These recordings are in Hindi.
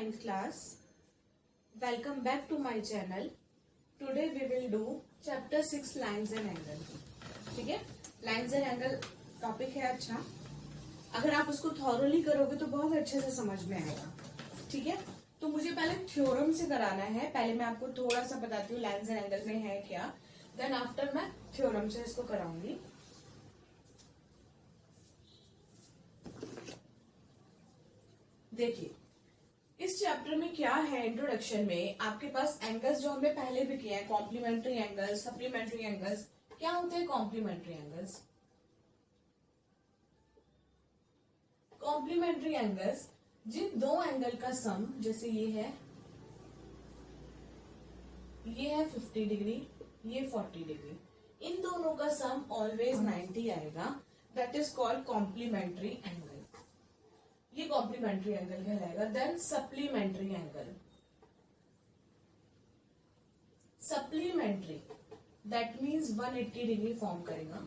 9th class. Welcome back to my channel. Today we will do chapter 6 lines and angle. ठीक है, लाइन्स एंड एंगल टॉपिक है अच्छा. अगर आप उसको थॉरोली करोगे तो बहुत अच्छे से समझ में आएगा. ठीक है, तो मुझे पहले थ्योरम से कराना है. पहले मैं आपको थोड़ा सा बताती हूँ लाइन्स एंड एंगल में है क्या, देन आफ्टर मैं थ्योरम से इसको कराऊंगी. देखिए इस चैप्टर में क्या है, इंट्रोडक्शन में आपके पास एंगल्स जो हमने पहले भी किए हैं, कॉम्प्लीमेंट्री एंगल्स, सप्लीमेंट्री एंगल्स. क्या होते हैं कॉम्प्लीमेंट्री एंगल्स? कॉम्प्लीमेंट्री एंगल्स जिन दो एंगल का सम, जैसे ये है 50 डिग्री, ये 40 डिग्री, इन दोनों का सम ऑलवेज 90 आएगा. That is called complementary angle. ये कॉम्प्लीमेंट्री एंगल कहलाएगा. Then supplementary angle. Supplementary that means 180 degree form करेगा.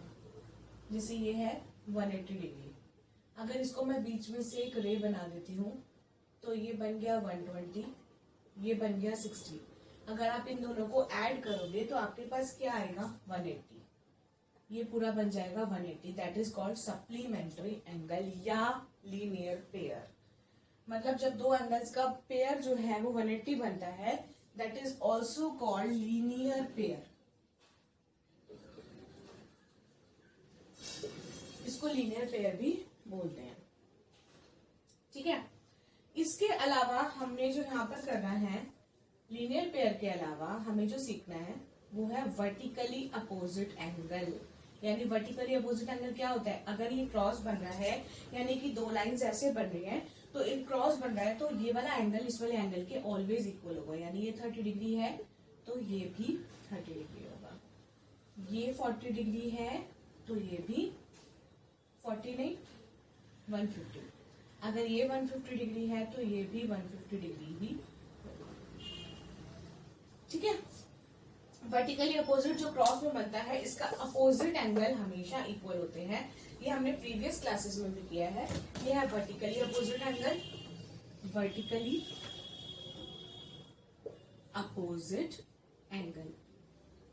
जैसे ये है 180 डिग्री. अगर इसको मैं बीच में से एक रे बना देती हूं तो ये बन गया 120, ये बन गया 60. अगर आप इन दोनों को ऐड करोगे तो आपके पास क्या आएगा 180. ये पूरा बन जाएगा 180. That is called supplementary angle या लीनियर पेयर. मतलब जब दो एंगल्स का पेयर जो है वो 180 बनता है, that is also called linear pair. इसको लीनियर पेयर भी बोलते हैं. ठीक है, इसके अलावा हमने जो यहाँ पर करना है, लीनियर पेयर के अलावा हमें जो सीखना है वो है वर्टिकली अपोजिट एंगल. यानी वर्टिकली अपोजिट एंगल क्या होता है? अगर ये क्रॉस बन रहा है, यानी कि दो लाइंस ऐसे बन रही हैं, तो एक क्रॉस बन रहा है तो ये वाला एंगल इस वाले एंगल के ऑलवेज इक्वल होगा. यानी ये 30 डिग्री है तो ये भी 30 डिग्री होगा. ये 40 डिग्री है तो ये भी 40 नहीं 150. अगर ये 150 डिग्री है तो ये भी 150 डिग्री ही. ठीक है, वर्टिकली अपोजिट जो क्रॉस में बनता है, इसका अपोजिट एंगल हमेशा इक्वल होते हैं. ये हमने प्रीवियस क्लासेस में भी किया है. ये है vertically opposite angle. Vertically opposite angle.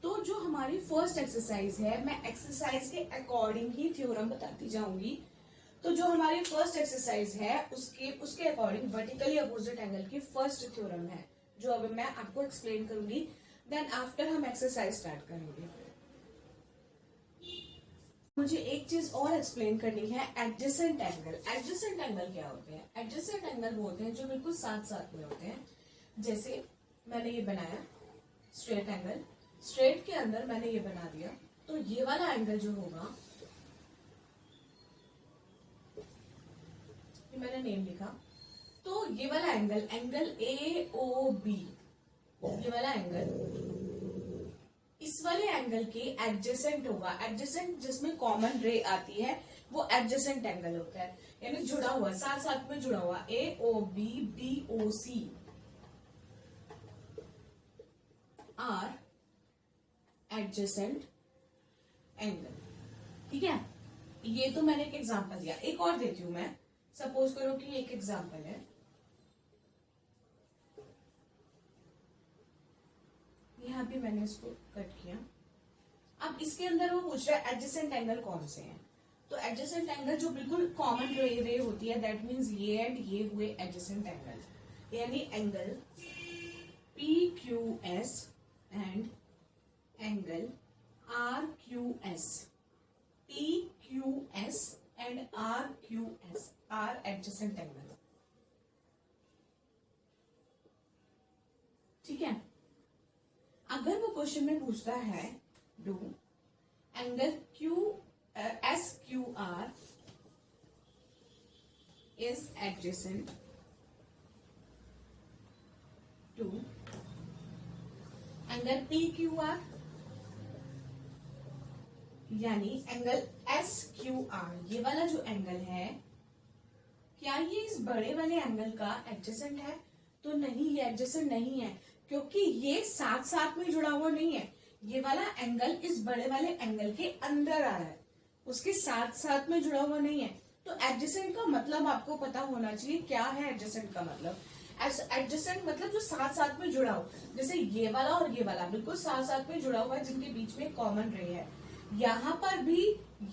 तो जो हमारी फर्स्ट एक्सरसाइज है, मैं एक्सरसाइज के अकॉर्डिंग ही थ्योरम बताती जाऊंगी. तो जो हमारी फर्स्ट एक्सरसाइज है उसके अकॉर्डिंग वर्टिकली अपोजिट एंगल की फर्स्ट थ्योरम है, जो अब मैं आपको एक्सप्लेन करूंगी. देन आफ्टर हम एक्सरसाइज स्टार्ट करेंगे. मुझे एक चीज और एक्सप्लेन करनी है, एडजेसेंट एंगल. एडजेसेंट एंगल क्या होते हैं? एडजेसेंट एंगल वो होते हैं जो बिल्कुल साथ साथ में होते हैं. जैसे मैंने ये बनाया स्ट्रेट एंगल, स्ट्रेट के अंदर मैंने ये बना दिया, तो ये वाला एंगल जो होगा, ये मैंने नेम लिखा, तो ये वाला एंगल, एंगल AOB, ये वाला एंगल इस वाले एंगल के एडजेसेंट होगा. एडजेसेंट जिसमें कॉमन रे आती है वो एडजेसेंट एंगल होता है. यानी जुड़ा हुआ, साथ साथ में जुड़ा हुआ. AOB BOC are adjacent angle. ठीक है, ये तो मैंने एक एग्जांपल दिया. एक और देती हूं मैं. सपोज करो कि एक एग्जांपल है, यहाँ भी मैंने इसको कट किया. अब इसके अंदर वो पूछ रहा है एडजेसेंट एंगल कौन से हैं. तो एडजेसेंट एंगल जो बिल्कुल कॉमन रे होती है, दैट मीन्स ये एंड ये हुए एडजेसेंट एंगल. यानी angle PQS and angle RQS. PQS and RQS are adjacent angle. ठीक है, अगर वो क्वेश्चन में पूछता है do angle SQR is adjacent to angle PQR, यानी एंगल SQR, ये वाला जो एंगल है, क्या ये इस बड़े वाले एंगल का एडजेसेंट है? तो नहीं, ये एडजेसेंट नहीं है, क्योंकि ये साथ साथ में जुड़ा हुआ नहीं है. ये वाला एंगल इस बड़े वाले एंगल के अंदर आ रहा है, उसके साथ साथ में जुड़ा हुआ नहीं है. तो एडजेसेंट का मतलब आपको पता होना चाहिए. क्या है एडजेसेंट का मतलब? एडजेसेंट मतलब जो साथ साथ में जुड़ा हो, जैसे ये वाला और ये वाला बिल्कुल साथ साथ में जुड़ा हुआ है, जिनके बीच में कॉमन रे है। यहाँ पर भी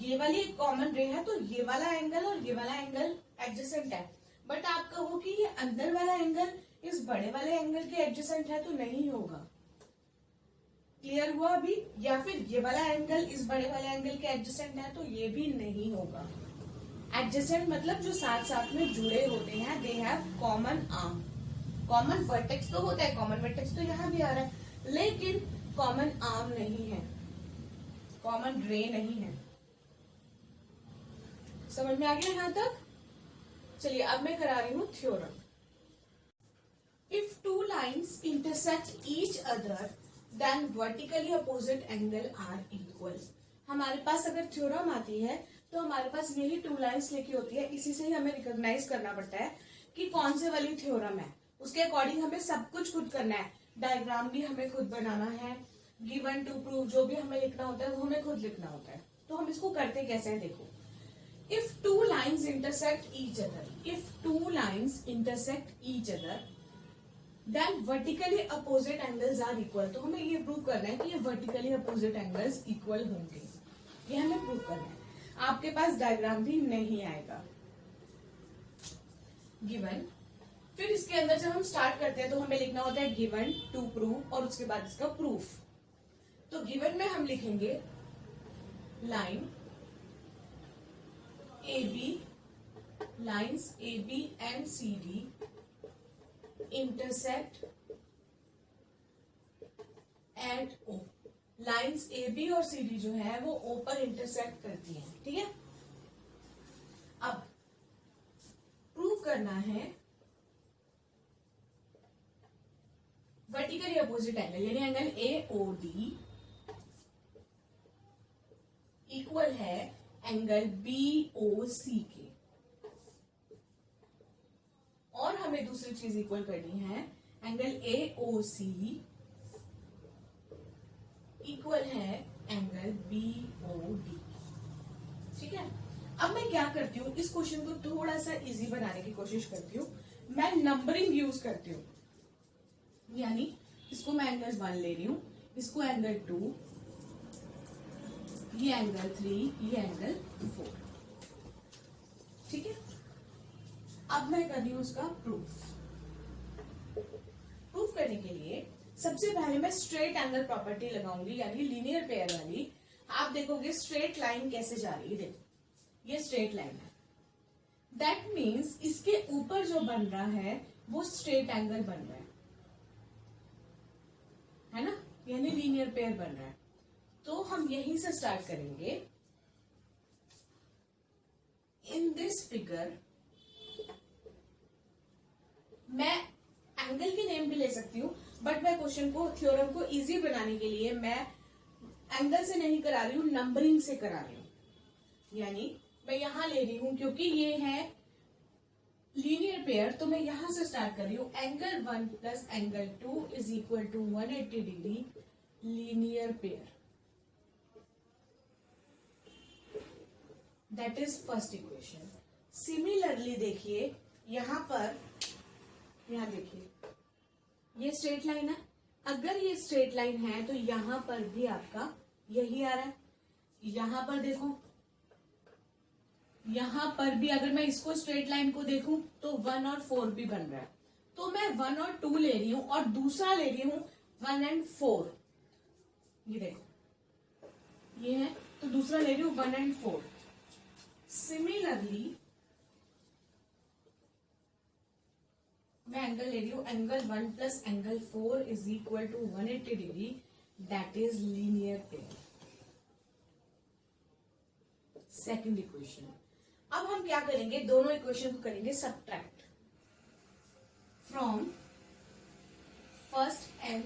ये वाली एक कॉमन रे है, तो ये वाला एंगल और ये वाला एंगल एडजेसेंट है। बट आप कहो कि ये अंदर वाला एंगल इस बड़े वाले एंगल के एडजेसेंट है, तो नहीं होगा। क्लियर हुआ अभी? या फिर ये वाला एंगल इस बड़े वाले एंगल के एडजेसेंट है, तो ये भी नहीं होगा। एडजेसेंट मतलब जो साथ साथ में जुड़े होते हैं, they have common arm. Common vertex तो होता है, कॉमन वर्टेक्स तो यहाँ भी आ रहा है, लेकिन कॉमन आर्म नहीं है, कॉमन रे नहीं है। समझ में आ गया यहाँ तक? चलिए अब मैं करा रही हूं theorem. If two lines intersect each other then vertically opposite angle are equal. हमारे पास अगर थ्योरम आती है तो हमारे पास यही टू लाइन्स लिखी होती है, इसी से ही हमें रिकॉग्नाइज करना पड़ता है कि कौन से वाली थ्योरम है। उसके अकॉर्डिंग हमें सब कुछ खुद करना है, डायग्राम भी हमें खुद बनाना है, गिवन टू प्रूव जो भी हमें लिखना होता है वो हमें खुद लिखना होता है। तो हम इसको करते कैसे हैं, देखो। If two lines intersect each other, if two lines intersect each other, then vertically opposite angles are equal। तो हमें ये प्रूव करना है कि ये vertically opposite angles equal होंगे, ये हमें प्रूव करना है। आपके पास डायग्राम भी नहीं आएगा। गिवन, फिर इसके अंदर जब हम स्टार्ट करते हैं तो हमें लिखना होता है गिवन टू प्रूव और उसके बाद इसका प्रूफ। तो गिवन में हम लिखेंगे line AB, lines AB and CD intersect at O। Lines AB और CD जो है वो O पर इंटरसेक्ट करती हैं, ठीक है। अब प्रूव करना है वर्टिकली अपोजिट एंगल, यानी एंगल AOD इक्वल है एंगल BOC के। और हमें दूसरी चीज इक्वल करनी है, एंगल AOC इक्वल है एंगल BOD, ठीक है। अब मैं क्या करती हूँ, इस क्वेश्चन को थोड़ा सा इजी बनाने की कोशिश करती हूँ। मैं नंबरिंग यूज करती हूँ, यानी इसको मैं एंगल 1 ले रही हूँ, इसको एंगल 2, ये एंगल 3, ये एंगल 4, ठीक है। अब मैं कर रही हूं उसका प्रूफ। प्रूफ करने के लिए सबसे पहले मैं स्ट्रेट एंगल प्रॉपर्टी लगाऊंगी, यानी लीनियर पेयर वाली। आप देखोगे स्ट्रेट लाइन कैसे जा रही है, देखो ये स्ट्रेट लाइन है, दैट मीन्स इसके ऊपर जो बन रहा है वो स्ट्रेट एंगल बन रहा है ना, यानी लीनियर पेयर बन रहा है। तो हम यहीं से स्टार्ट करेंगे। इन दिस फिगर मैं एंगल की नेम भी ले सकती हूँ, बट मैं क्वेश्चन को, थ्योरम को इजी बनाने के लिए मैं एंगल से नहीं करा रही हूँ, नंबरिंग से करा रही हूँ। यानी मैं यहां ले रही हूं क्योंकि ये है लीनियर पेयर, तो मैं यहां से स्टार्ट कर रही हूं। Angle 1 plus angle 2 is equal to 180 degree linear pair. That is first equation. Similarly देखिए यहां पर, यहां देखिए ये स्ट्रेट लाइन है, अगर ये स्ट्रेट लाइन है तो यहां पर भी आपका यही आ रहा है। यहां पर देखो, यहां पर भी अगर मैं इसको स्ट्रेट लाइन को देखूं तो 1 और 4 भी बन रहा है, तो मैं 1 और 2 ले रही हूं और दूसरा ले रही हूं 1 एंड 4। ये देखो ये है, तो दूसरा ले रही हूं 1 एंड 4। सिमिलरली मैं एंगल ले रही हूं, angle 1 plus angle 4 is equal to 180 degree, that is linear pair. Second equation. अब हम क्या करेंगे, दोनों इक्वेशन को करेंगे subtract from first and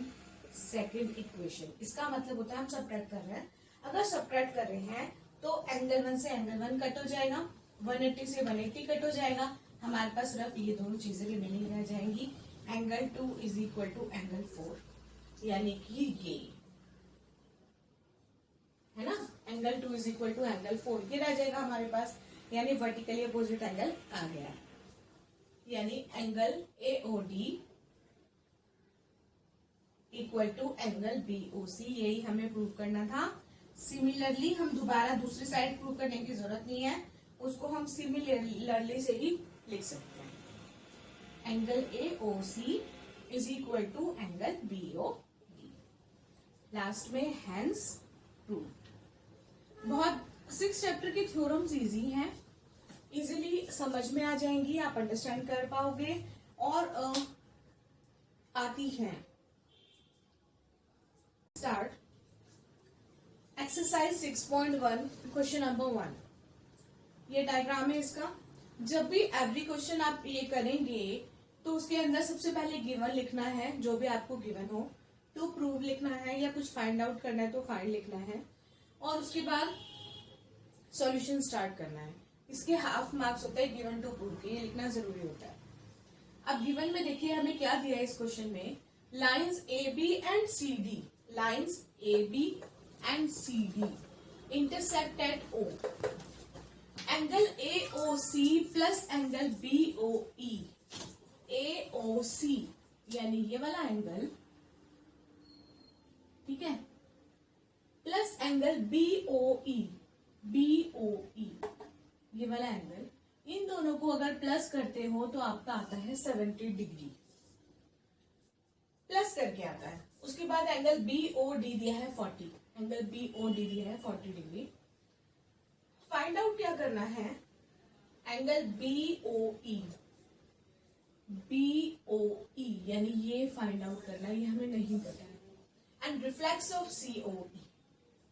second equation. इसका मतलब होता है हम सब्ट्रैक्ट कर रहे हैं। अगर सब्ट्रैक्ट कर रहे हैं तो एंगल 1 से एंगल 1 कट हो जाएगा, 180 से 180 कट हो जाएगा, हमारे पास सिर्फ ये दोनों चीजें रिमेनिंग रह जाएंगी। Angle 2 is equal to angle 4, यानी कि ये है ना, angle 2 is equal to angle 4, ये रह जाएगा हमारे पास, यानी वर्टिकली अपोजिट एंगल आ गया है। यानी angle AOD equal to angle BOC, यही हमें प्रूव करना था। सिमिलरली हम दोबारा दूसरी साइड प्रूव करने की जरूरत नहीं है, उसको हम सिमिलरली से ही लिख सकते हैं। Angle AOC is equal to angle BOD। Last में हेंस प्रूव। बहुत 6 चैप्टर के थ्योरम्स इजी हैं, इजीली समझ में आ जाएंगी, आप अंडरस्टैंड कर पाओगे और आती हैं। Start exercise 6.1 question number 1। ये डायग्राम है इसका। जब भी एवरी क्वेश्चन आप ये करेंगे तो उसके अंदर सबसे पहले गिवन लिखना है, जो भी आपको गिवन हो, टू प्रूव लिखना है या कुछ फाइंड आउट करना है तो फाइंड लिखना है, और उसके बाद सॉल्यूशन स्टार्ट करना है। इसके हाफ मार्क्स होता है गिवन टू प्रूव के, ये लिखना जरूरी होता है। अब गिवन में देखिए हमें क्या दिया है इस क्वेश्चन में, lines AB and CD, lines AB and CD intersect at O, angle AOC plus angle BOE, AOC यानी ये वाला एंगल, ठीक है, प्लस एंगल BOE, BOE ये वाला एंगल, इन दोनों को अगर प्लस करते हो तो आपका आता है 70 डिग्री, प्लस करके आता है। उसके बाद एंगल BOD दिया है 40, एंगल BOD दिया है 40 डिग्री। फाइंड आउट क्या करना है, एंगल BOE, BOE यानी ये फाइंड आउट करना है, ये हमें नहीं पता है। एंड रिफ्लेक्स ऑफ COE,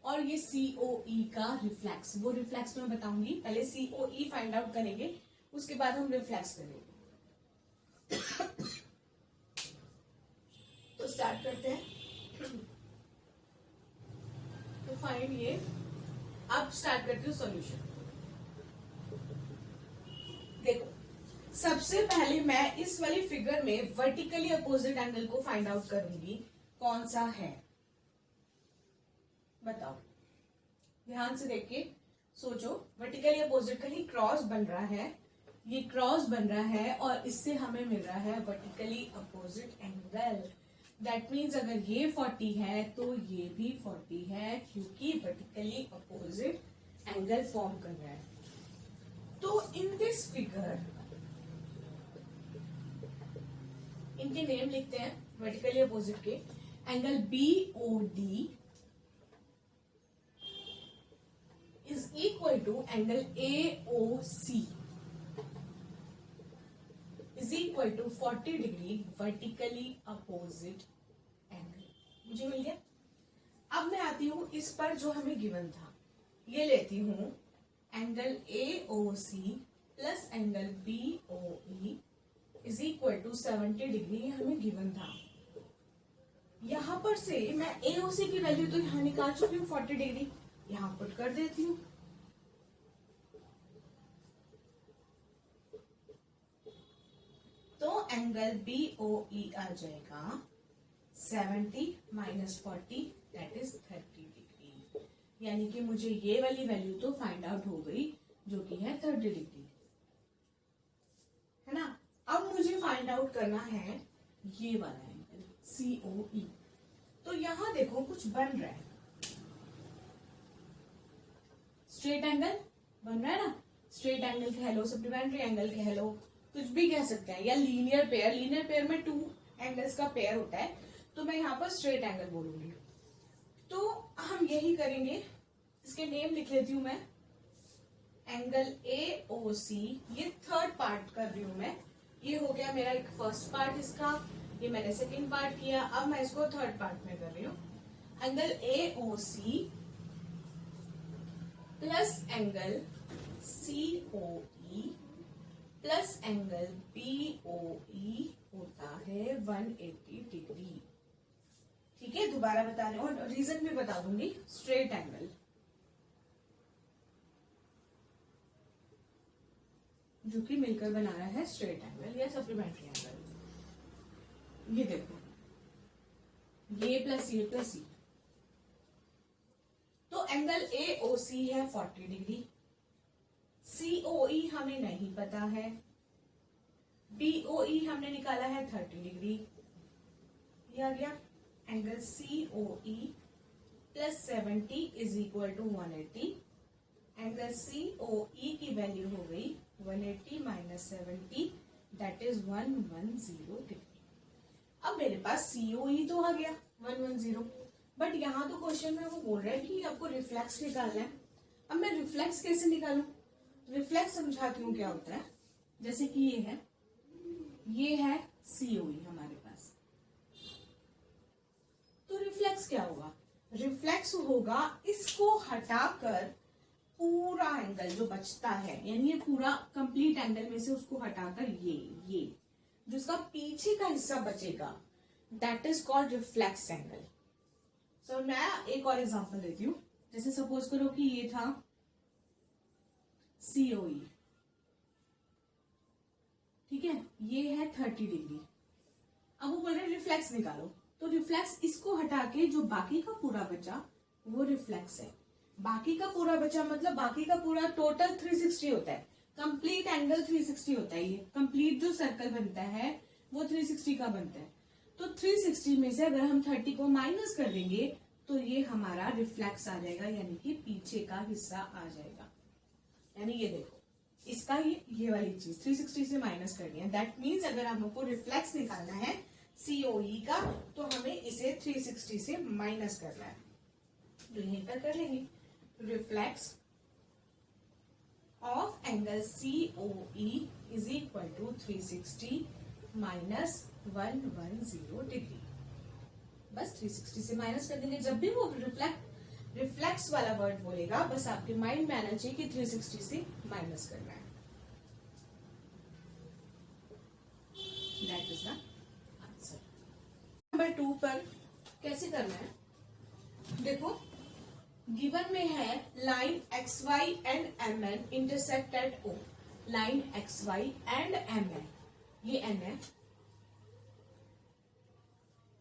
और ये COE का रिफ्लेक्स, वो रिफ्लेक्स मैं बताऊंगी, पहले COE फाइंड आउट करेंगे, उसके बाद हम रिफ्लेक्स करेंगे। तो स्टार्ट करते हैं। तो फाइंड ये, अब स्टार्ट करती हूँ सॉल्यूशन। देखो सबसे पहले मैं इस वाली फिगर में वर्टिकली अपोजिट एंगल को फाइंड आउट करूंगी, कौन सा है बताओ, ध्यान से देख के सोचो। वर्टिकली अपोजिट का ही क्रॉस बन रहा है, ये क्रॉस बन रहा है और इससे हमें मिल रहा है vertically opposite angle. That means अगर ये 40 है तो ये भी 40 है, क्योंकि वर्टिकली अपोजिट एंगल फॉर्म कर रहा है। तो इन दिस फिगर, इनके नेम लिखते हैं वर्टिकली अपोजिट के, angle BOD is equal to angle AOC is equal to 40 degree vertically opposite angle। मुझे मिल गया। अब मैं आती हूं इस पर जो हमें गिवन था, ये लेती हूं angle AOC plus angle BOE is equal to 70 degree, ये हमें गिवन था। यहां पर से मैं AOC की वैल्यू तो यहां निकाल चुकी हूँ 40 डिग्री, यहां पुट कर देती हूं। तो एंगल BOE आ जाएगा 70 माइनस 40 दैट इज 30 डिग्री, यानी कि मुझे ये वाली वैल्यू तो फाइंड आउट हो गई जो कि है 30 डिग्री, है ना। अब मुझे फाइंड आउट करना है ये वाला एंगल COE। तो यहां देखो कुछ बन रहा है, स्ट्रेट एंगल बन रहा है ना, स्ट्रेट एंगल कह लो, सप्लीमेंट्री एंगल कह लो, कुछ भी कह सकते हैं, या लीनियर पेयर। लीनियर पेयर में 2 एंगल्स का पेयर होता है, तो मैं यहाँ पर स्ट्रेट एंगल बोलूंगी। तो हम यही करेंगे, इसके नेम लिख लेती हूं मैं, एंगल AOC, ये थर्ड पार्ट कर रही हूं मैं, ये हो गया मेरा एक फर्स्ट पार्ट इसका, ये मैंने सेकेंड पार्ट किया, अब मैं इसको थर्ड पार्ट में कर रही हूँ। Angle AOC plus angle COE plus angle BOE होता है 180 डिग्री। ठीक है, दोबारा बता रही हूँ और रीजन भी बता दूंगी। स्ट्रेट एंगल जो कि मिलकर बना रहा है स्ट्रेट एंगल या सप्लीमेंट्री एंगल। ये देखो, ये प्लस ये प्लस ये, तो एंगल AOC है 40 डिग्री, COE हमें नहीं पता है, BOE हमने निकाला है 30 डिग्री, ये आ गया। Angle COE plus 70 is equal to 180। Angle COE की वैल्यू हो गई 180 माइनस 70 दैट इज 110 डिग्री। अब मेरे पास COE तो आ गया 110, बट यहाँ तो क्वेश्चन में वो बोल रहा है कि आपको रिफ्लेक्स निकालना है। अब मैं रिफ्लेक्स कैसे निकालूं? रिफ्लेक्स समझाती हूँ क्या होता है। जैसे कि ये है COE हमारे पास, तो रिफ्लेक्स क्या होगा? रिफ्लेक्स होगा इसको हटाकर पूरा एंगल जो बचता है, यानी ये पूरा कंप्लीट एंगल में से उसको हटाकर ये जो इसका पीछे का हिस्सा बचेगा that is called reflex angle. So मैं एक और एग्जांपल देती हूँ। जैसे सपोज करो कि ये था COE, ठीक है, ये है 30 डिग्री। अब वो बोल रहे रिफ्लेक्स निकालो, तो रिफ्लेक्स इसको हटा के जो बाकी का पूरा बचा वो रिफ्लेक्स है। बाकी का पूरा बचा मतलब बाकी का पूरा टोटल 360 होता है, कंप्लीट एंगल 360 होता है। ये कंप्लीट जो सर्कल बनता है वो 360 का बनता है। तो 360 में से अगर हम 30 को माइनस कर देंगे तो ये हमारा रिफ्लेक्स आ जाएगा, यानी कि पीछे का हिस्सा आ जाएगा। यानी ये देखो, इसका ये वाली चीज 360 से माइनस करनी है। दैट मीन्स अगर हमको रिफ्लेक्स निकालना है COE का तो हमें इसे 360 से माइनस करना है। तो यहीं पर कर लेंगे, reflex of angle COE is equal to 360 minus 110 degree. बस 360 से माइनस कर देंगे। जब भी वो रिफ्लेक्स वाला वर्ड बोलेगा बस आपके माइंड में आना चाहिए कि 360 से माइनस करना है। That is the answer. Number 2 पर कैसे करना है, देखो गिवन में है line XY and MN intersect at O। Line XY and MN, ये N है,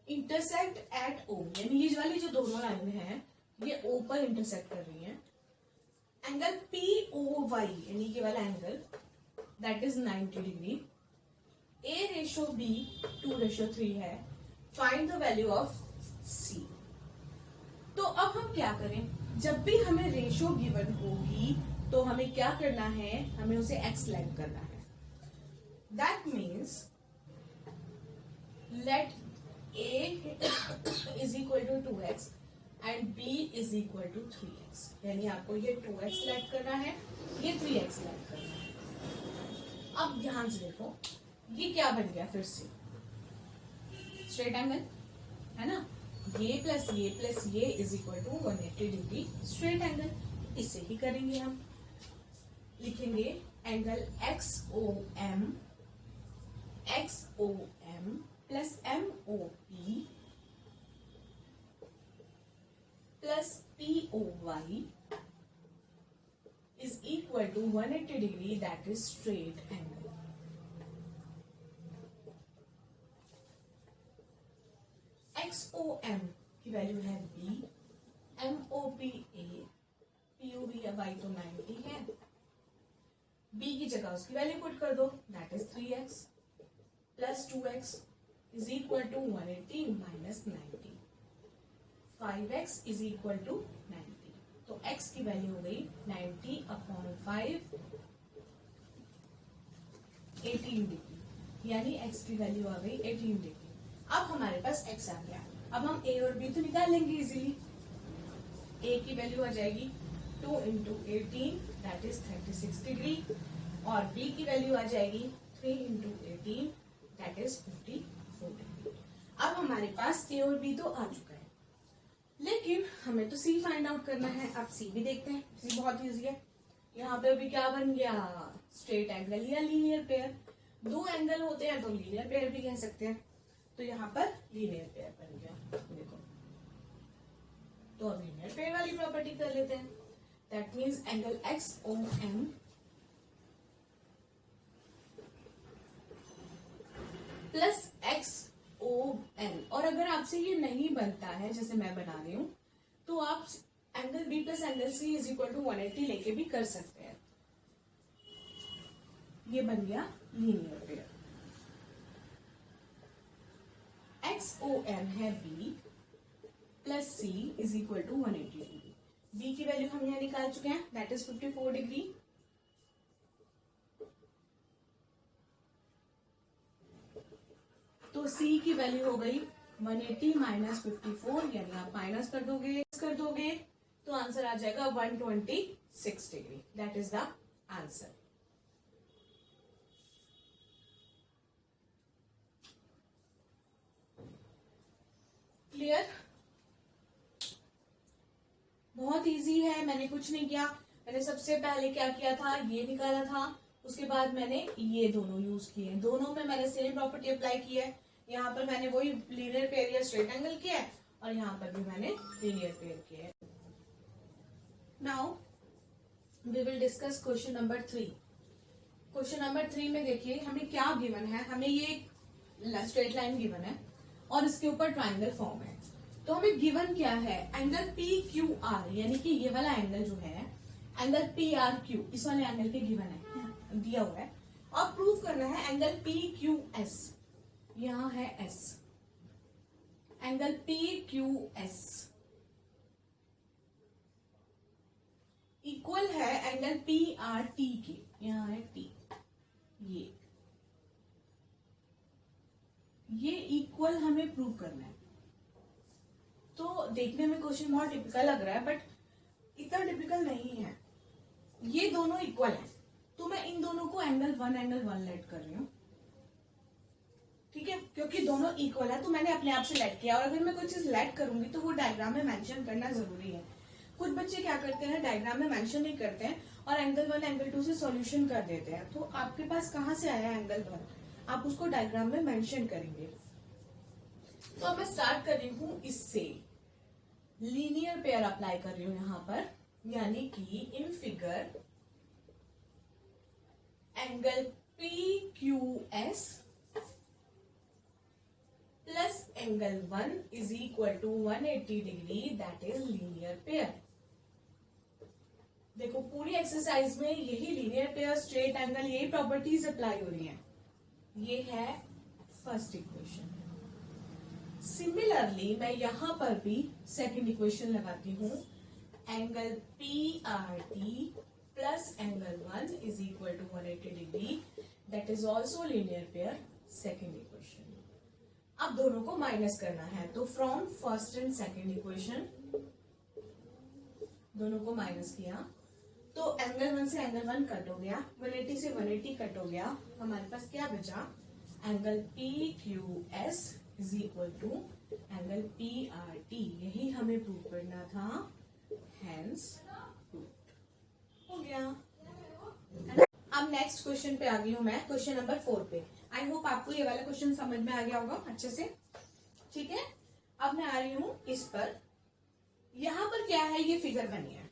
इंटरसेक्ट एट O, यानी ये वाली जो दोनों लाइन हैं ये O पर इंटरसेक्ट कर रही हैं। एंगल POY यानी ये वाला angle that is 90 degree. A/B 2/3 है। Find the value of C। तो अब हम क्या करें, जब भी हमें रेशो गिवन होगी तो हमें क्या करना है, हमें उसे x लेट करना है। That means let A is equal to 2x and B is equal to 3x। यानी आपको ये 2x लेट करना है, ये 3x लेट करना है। अब ध्यान से देखो, ये क्या बन गया, फिर से स्ट्रेट एंगल है ना। ये प्लस ये is equal to 180 degree straight angle. इसे ही करेंगे हम, लिखेंगे angle XOM plus MOP plus POY is equal to 180 degree that is straight angle. XOM की वैल्यू है B, MOP A, POV अब आई तो 90 है। B की जगह उसकी वैल्यू पुट कर दो that is 3x plus 2x is equal to 180 minus 90। 5x is equal to 90। तो x की वैल्यू हो गई 90/5 18 डिग्री, यानी x की वैल्यू आ गई 18 डिग्री। अब हमारे पास x आ गया। अब हम A और B तो निकाल लेंगे इजीली। A की वैल्यू आ जाएगी 2 इंटू 18 दैट इज 36 डिग्री और B की वैल्यू आ जाएगी 3 इंटू 18 दैट इज 54 डिग्री। अब हमारे पास A और B तो आ चुका है, लेकिन हमें तो C फाइंड आउट करना है। अब C भी देखते हैं, C बहुत इजी है। यहाँ पे अभी क्या बन गया, स्ट्रेट एंगल या लीनियर पेयर। दो एंगल होते हैं तो लीनियर पेयर भी कह सकते हैं, तो यहाँ पर लीनियर पेयर बन गया। देखो, तो अब लीनियर पेयर वाली प्रॉपर्टी कर लेते हैं। That means angle XOM plus XOL। और अगर आपसे ये नहीं बनता है जैसे मैं बना रही हूं, तो आप angle B plus angle C is equal to 180 लेके भी कर सकते हैं। ये बन गया लीनियर पेयर। XOM है B plus C is equal to 180 degree. B की वैल्यू हम यहाँ निकाल चुके हैं, दैट इज 54 डिग्री। तो C की वैल्यू हो गई 180 माइनस 54, यानी आप माइनस कर दोगे तो आंसर आ जाएगा 126 degree. That is the answer. Clear? बहुत इजी है, मैंने कुछ नहीं किया। मैंने सबसे पहले क्या किया था, ये निकाला था, उसके बाद मैंने ये दोनों यूज किए, दोनों में मैंने सेम प्रॉपर्टी अप्लाई की है। यहाँ पर मैंने वही लीनियर पेयर या स्ट्रेट एंगल किया है और यहाँ पर भी मैंने लीनियर पेयर किया है। Now we will discuss question number 3। Question number 3 में देखिए हमें क्या गिवन है, हमें ये स्ट्रेट लाइन गिवन है और इसके ऊपर ट्राइंगल फॉर्म है। तो हमें गिवन क्या है, एंगल PQR, यानी कि ये वाला एंगल जो है एंगल PRQ, इस वाले एंगल के गिवन है, दिया हुआ है। और प्रूव करना है एंगल PQS, यहां है S, एंगल PQS इक्वल है एंगल PRT के, यहां है T, ये इक्वल हमें प्रूव करना है। तो देखने में क्वेश्चन बहुत टिपिकल लग रहा है, बट इतना टिपिकल नहीं है। ये दोनों इक्वल हैं, तो मैं इन दोनों को एंगल 1 लेट कर रही हूं, ठीक है, क्योंकि दोनों इक्वल है तो मैंने अपने आप से लेट किया। और अगर मैं कोई चीज लेट करूंगी तो वो डायग्राम में मेंशन करना जरूरी है। कुछ बच्चे क्या करते हैं, डायग्राम में मेंशन नहीं करते हैं और एंगल 1 एंगल 2 से सॉल्यूशन कर देते हैं। तो आपके पास कहां से आया एंगल 1, आप उसको डायग्राम में मेंशन करेंगे। तो अब मैं स्टार्ट कर रही हूं इससे, लीनियर पेयर अप्लाई कर रही हूं यहां पर, यानी कि in figure angle PQS plus angle 1 is equal to 180 degree, that is linear pair. देखो पूरी एक्सरसाइज में यही लीनियर पेयर, स्ट्रेट एंगल, यही प्रॉपर्टीज अप्लाई हो रही हैं। ये है फर्स्ट इक्वेशन। सिमिलरली मैं यहां पर भी सेकंड इक्वेशन लगाती हूं, angle PRT plus angle 1 is equal to 180 degree, that is also linear pair, second equation. अब दोनों को माइनस करना है, तो from first and second equation दोनों को माइनस किया तो एंगल 1 से एंगल 1 कट हो गया, 180 से 180 कट हो गया, हमारे पास क्या बचा, angle PQS is equal to angle PRT। यही हमें प्रूव करना था, हेंस प्रूव्ड हो गया। अब नेक्स्ट क्वेश्चन पे आ गई हूं मैं, क्वेश्चन नंबर 4 पे। आई होप आपको ये वाला क्वेश्चन समझ में आ गया होगा अच्छे से, ठीक है। अब मैं आ रही हूं इस पर, यहां पर क्या है, ये फिगर बनी है,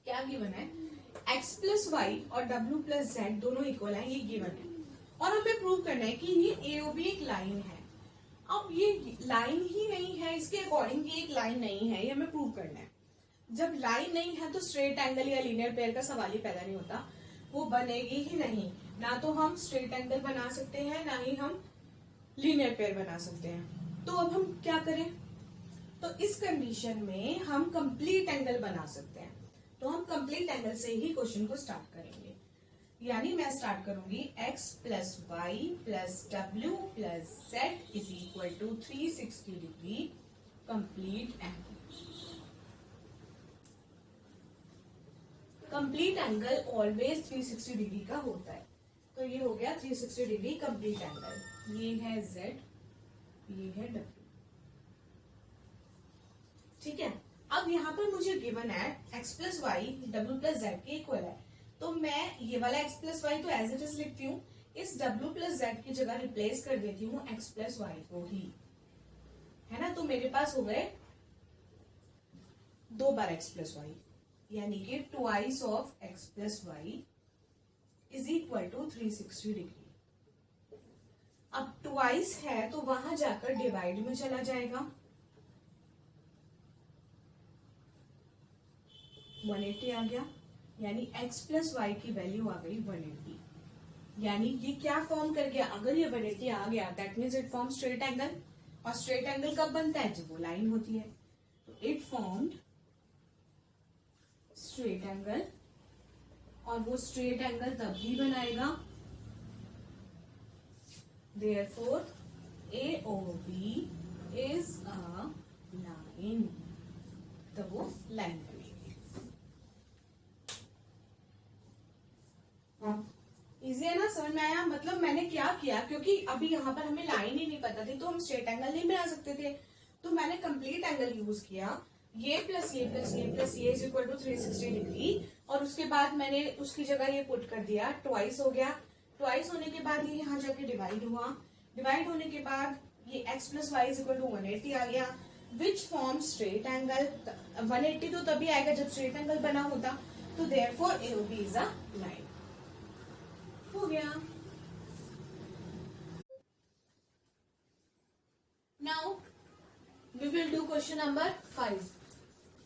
क्या गिवन है, x प्लस वाई और w प्लस जेड दोनों इक्वल है, ये गिवन है। और हमें प्रूव करना है कि ये AOB एक लाइन है। अब ये लाइन ही नहीं है, इसके अकॉर्डिंग ये एक लाइन नहीं है, ये हमें प्रूव करना है। जब लाइन नहीं है तो स्ट्रेट एंगल या लीनियर पेयर का सवाल ही पैदा नहीं होता, वो बनेगी ही नहीं। ना तो हम स्ट्रेट एंगल बना सकते हैं, ना ही हम लीनियर पेयर बना सकते हैं। तो अब हम क्या करें, तो इस कंडीशन में हम कंप्लीट एंगल बना सकते हैं। तो हम कंप्लीट एंगल से ही क्वेश्चन को स्टार्ट करेंगे, यानी मैं स्टार्ट करूंगी x प्लस वाई प्लस डब्ल्यू plus z is equal to 360 degree complete angle. Complete angle always 360 degree का होता है, तो ये हो गया 360 डिग्री कंप्लीट एंगल। ये है z, ये है w, ठीक है। अब यहाँ पर मुझे गिवन है x प्लस वाई डब्ल्यू प्लस जेड के इक्वल है, तो मैं ये वाला x प्लस वाई तो एज इट इज लिखती हूँ, इस w प्लस जेड की जगह रिप्लेस कर देती हूँ x प्लस वाई को ही, है ना। तो मेरे पास हो गए 2 बार x प्लस वाई, यानी कि twice of x plus y is equal to 360 degree. अब ट्वाइस है तो वहां जाकर डिवाइड में चला जाएगा, 180 आ गया, यानी x प्लस वाई की वैल्यू आ गई 180। यानी ये क्या फॉर्म कर गया, अगर ये 180 आ गया that means it form straight angle, और स्ट्रेट एंगल कब बनता है, जब वो लाइन होती है। तो इट फॉर्म्ड स्ट्रेट एंगल, और वो स्ट्रेट एंगल तभी बनाएगा, therefore AOB is a line, तो वो लाइन बनेगी। इजी है ना, समझ में आया। मतलब मैंने क्या किया, क्योंकि अभी यहाँ पर हमें लाइन ही नहीं पता थी तो हम स्ट्रेट एंगल नहीं बना सकते थे, तो मैंने कंप्लीट एंगल यूज किया, ये प्लस ये प्लस ये प्लस ये इज इक्वल टू 360 डिग्री, और उसके बाद मैंने उसकी जगह ये पुट कर दिया, ट्वाइस हो गया। ट्वाइस होने के बाद ये यहाँ जाके डिवाइड हुआ, डिवाइड होने के बाद ये x plus y is equal to 180 आ गया, विच फॉर्म स्ट्रेट एंगल। 180 तो तभी आएगा जब स्ट्रेट एंगल बना होता, तो therefore AOB is a line. हो गया। Now we will do question number 5।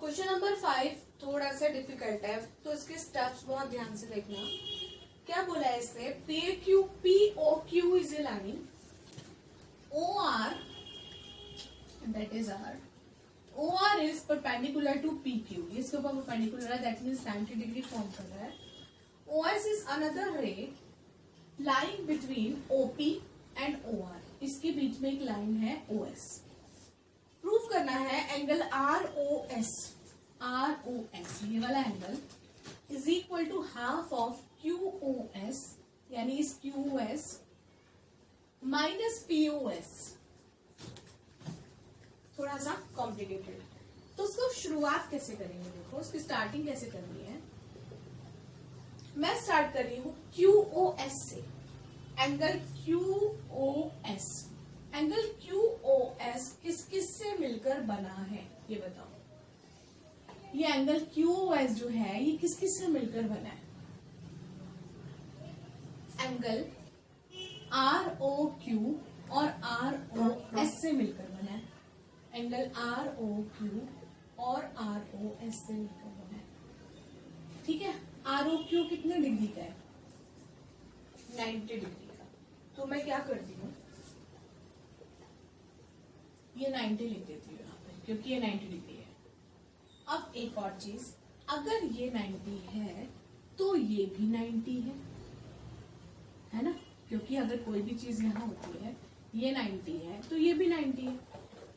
Question number 5 थोड़ा सा डिफिकल्ट है, तो इसके स्टेप्स बहुत ध्यान से देखना। क्या बोला है इसने, POQ is a line, OR that is R, OR is perpendicular to PQ, इसके ऊपर perpendicular है, that means 90 डिग्री फॉर्म कर रहा है। OS is another ray lying between OP and OR, इसके बीच में एक लाइन है OS। प्रूफ करना है एंगल ROS, ये वाला angle is equal to half of QOS, यानी इस QOS माइनस POS। थोड़ा सा कॉम्प्लिकेटेड, तो उसको शुरुआत कैसे करेंगे, देखो उसकी स्टार्टिंग कैसे करनी है। मैं स्टार्ट कर रही हूँ QOS से, एंगल QOS, एंगल QOS किस किस से मिलकर बना है ये बताओ। ये एंगल QOS जो है ये किस किस से मिलकर बना है, एंगल ROQ और ROS से मिलकर बना है, एंगल ROQ और ROS से मिलकर बना है। ठीक है, ROQ कितने डिग्री का है, 90 डिग्री का। तो मैं क्या करती हूँ, ये 90 लिख देती हूँ यहाँ पे, क्योंकि ये 90 डिग्री है। अब एक और चीज, अगर ये 90 है तो ये भी 90 है ना, क्योंकि अगर कोई भी चीज यहाँ होती है, ये 90 है तो ये भी 90 है।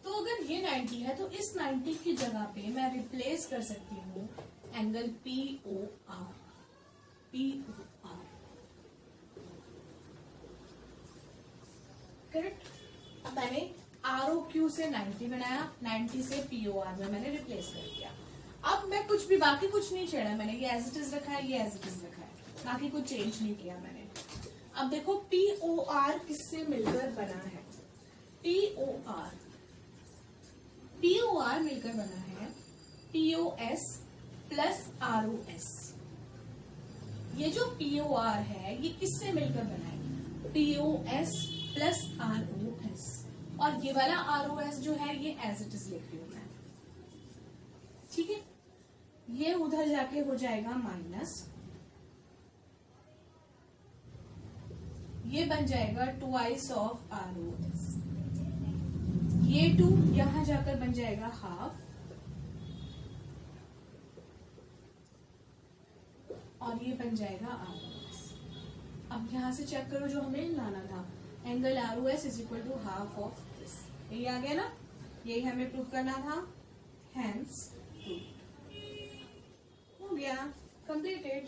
तो अगर ये 90 है तो इस 90 की जगह पे मैं रिप्लेस कर सकती हूँ एंगल POR। करेक्ट। अब मैंने ROQ से 90 बनाया, 90 से POR में मैंने रिप्लेस कर दिया। अब मैं कुछ भी बाकी कुछ नहीं छेड़ा, मैंने ये एज इट इज रखा है, ये एज इट इज रखा है, बाकी कुछ चेंज नहीं किया मैंने। अब देखो POR किससे मिलकर बना है, POR मिलकर बना है POS प्लस ROS। ये जो POR है ये किससे मिलकर बना है, POS प्लस ROS, और ये वाला ROS जो है ये एज इट इज लिख रही हूं मैं। ठीक है, ये उधर जाके हो जाएगा माइनस, ये बन जाएगा ट्वाइस ऑफ ROS, ये 2 यहां जाकर बन जाएगा हाफ, और ये बन जाएगा ROS। अब यहां से चेक करो जो हमें लाना था, angle ROS is equal to half of this, यही आ गया ना, यही हमें प्रूव करना था, हेंस हो गया, कंप्लीटेड।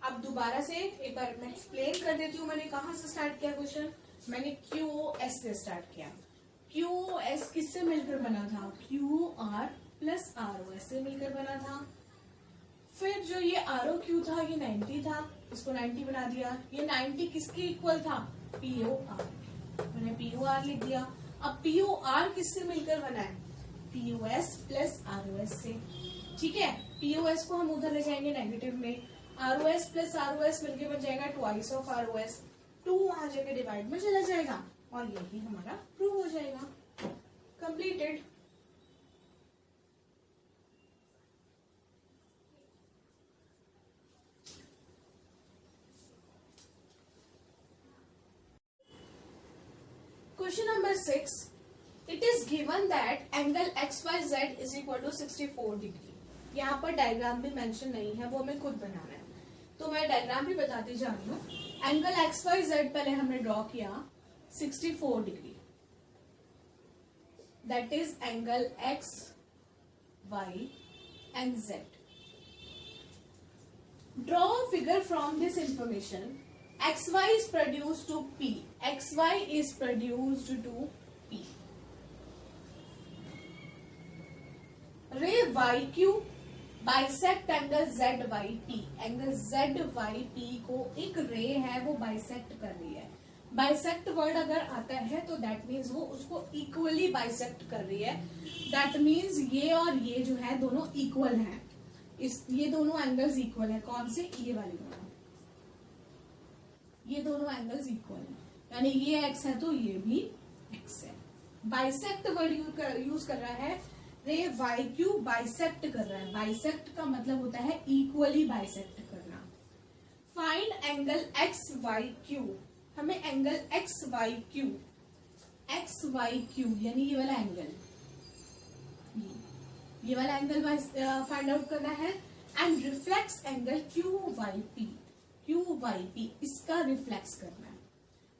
अब दोबारा से एक बार मैं एक्सप्लेन कर देती हूँ, मैंने कहाँ से स्टार्ट किया क्वेश्चन, मैंने QOS से स्टार्ट किया। QOS किससे मिलकर बना था, QR प्लस ROS से मिलकर बना था। फिर जो ये ROQ था ये 90 था, इसको 90 बना दिया, ये 90 किसके इक्वल था, POR, मैंने POR लिख दिया। अब POR किससे मिलकर बना है, POS प्लस ROS से। ठीक है, POS को हम उधर ले जाएंगे नेगेटिव में, ROS प्लस ROS मिलकर बन जाएगा ट्वाइस ऑफ ROS, 2 वहां जाके डिवाइड में चला जाएगा, और यही हमारा प्रूव हो जाएगा, completed. Question number 6, it is given that angle XYZ is equal to 64 degree. यहाँ पर डायग्राम भी मेंशन नहीं है, वो हमें खुद बनाना है, तो मैं डायग्राम भी बताती जा रही हूँ। एंगल XYZ पहले हमने ड्रॉ किया 64 degree, that is angle X, Y and Z. Draw a figure from this information. XY is produced to P. XY is produced to P. Ray YQ bisect angle ZYP. Angle ZYP को एक रे है वो बाइसेक्ट कर रही है। बाइसेक्ट वर्ड अगर आता है तो दैट मीन्स वो उसको इक्वली बाइसेक्ट कर रही है। दैट मीन्स ये और ये जो है दोनों इक्वल हैं। ये दोनों एंगल्स इक्वल है। कौन से? ये वाले दोनों, ये दोनों एंगल्स इक्वल है, यानी ये x है तो ये भी x है। बाइसेक्ट वर्ड यूज कर रहा है, रे YQ बाइसेक्ट कर रहा है। बाइसेक्ट का मतलब होता है इक्वली बाइसेक्ट करना। Find angle XYQ। हमें एंगल XYQ यानी ये वाला एंगल, ये वाला एंगल फाइंड आउट करना है। एंड रिफ्लेक्स एंगल QYP इसका रिफ्लेक्स करना है।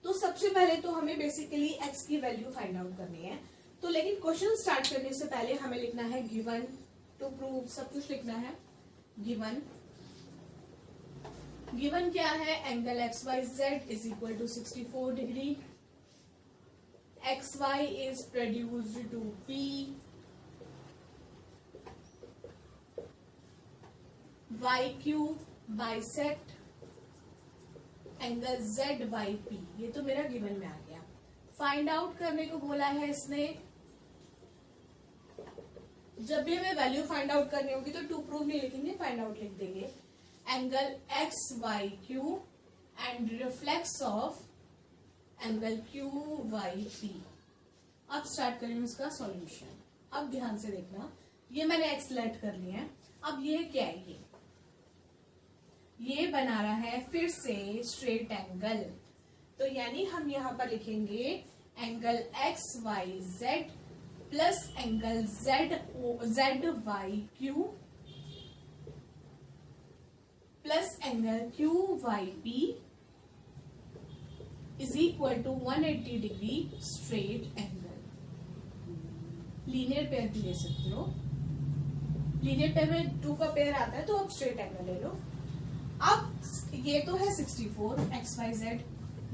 तो सबसे पहले तो हमें बेसिकली x की वैल्यू फाइंड आउट करनी है। तो लेकिन क्वेश्चन स्टार्ट करने से पहले हमें लिखना है गिवन, टू प्रूव सब कुछ लिखना है। गिवन क्या है? Angle XYZ is equal to 64 degree. XY is produced to P। YQ bisect angle ZYP। ये तो मेरा गिवन में आ गया। फाइंड आउट करने को बोला है इसने। जब भी हमें वैल्यू फाइंड आउट करनी होगी तो टू प्रूव नहीं लिखेंगे, फाइंड आउट लिख देंगे। Angle XYQ and reflex of angle QYP। अब स्टार्ट करेंगे इसका सॉल्यूशन। अब ध्यान से देखना, ये मैंने x लेट कर लिया है। अब ये क्या है? ये बना रहा है फिर से स्ट्रेट एंगल, तो यानी हम यहाँ पर लिखेंगे angle XYZ plus angle ZYQ plus angle QYP is equal to 180 degree straight angle. Linear pair भी ले सकते हो, लीनियर पेयर में 2 का पेयर आता है, तो अब स्ट्रेट एंगल ले लो। अब ये तो है 64 XYZ,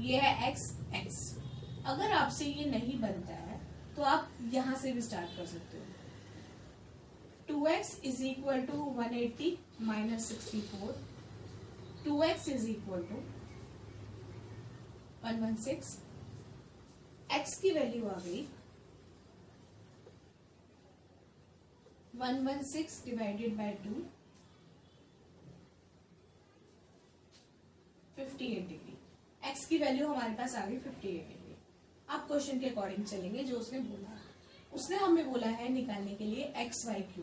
ये है XX। अगर आपसे ये नहीं बनता है तो आप यहां से भी स्टार्ट कर सकते हो। 2x is equal to 180 minus 64, 2x is equal to 116। x की वैल्यू आ गई 116 डिवाइडेड बाय 2, 58 डिग्री। x की वैल्यू हमारे पास आ गई 58 डिग्री। अब क्वेश्चन के अकॉर्डिंग चलेंगे जो उसने बोला। उसने हमें बोला है निकालने के लिए XYQ,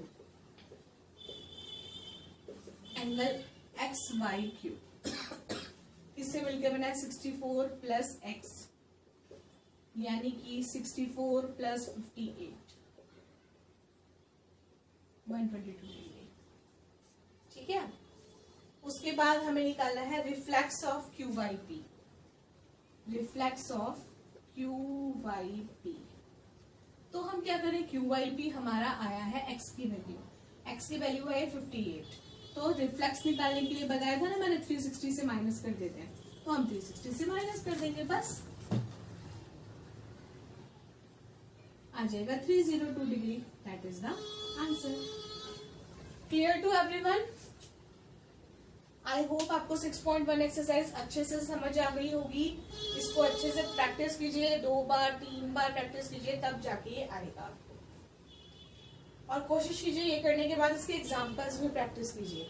एंगल XYQ इससे मिलकर बना है 64 प्लस x, यानी कि 64 प्लस 58, 122 डिग्री। ठीक है। उसके बाद हमें निकालना है reflex of QYP। Reflex of QYP, तो हम क्या करें? QYP हमारा आया है x की वैल्यू, x की वैल्यू है 58, तो रिफ्लेक्स निकालने के लिए बताया था ना मैंने 360 से माइनस कर देते हैं, तो हम 360 से माइनस कर देंगे, बस आ जाएगा 302 degree. That is the answer. Clear to everyone? I hope आपको 6.1 एक्सरसाइज अच्छे से समझ आ गई होगी। इसको अच्छे से प्रैक्टिस कीजिए, 2 बार 3 बार प्रैक्टिस कीजिए, तब जाके ये आएगा आपको। और कोशिश कीजिए ये करने के बाद इसके एग्जाम्पल्स भी प्रैक्टिस कीजिए।